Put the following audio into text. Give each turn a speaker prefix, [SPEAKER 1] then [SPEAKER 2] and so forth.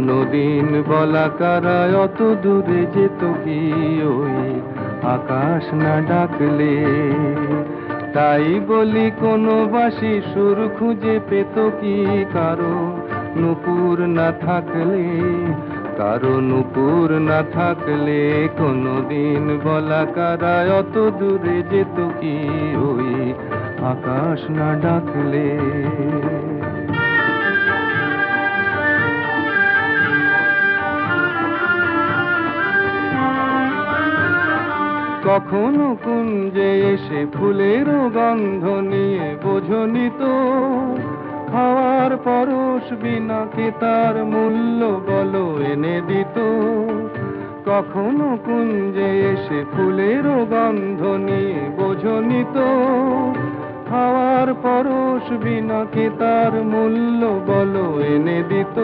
[SPEAKER 1] কোনদিন বলা কারায় অত দূরে যেত কি ওই আকাশ না ডাকলে। তাই বলি কোনো বাঁশি সুর খুঁজে পেত কি কারো নুপুর না থাকলে, কারো নুপুর না থাকলে কোনদিন বলা কারায় অত দূরে যেত কি ওই আকাশ না ডাকলে। কখনো কুঞ্জে এসে ফুলেরও গন্ধ নিয়ে বোঝনি তো, খাওয়ার পরশ বিনা কে তার মূল্য বলো এনে দিত। কখনো কুঞ্জে এসে ফুলেরও গন্ধ নিয়ে বোঝনি তো, খাওয়ার পরশ বিনা কে তার মূল্য বলো এনে দিত।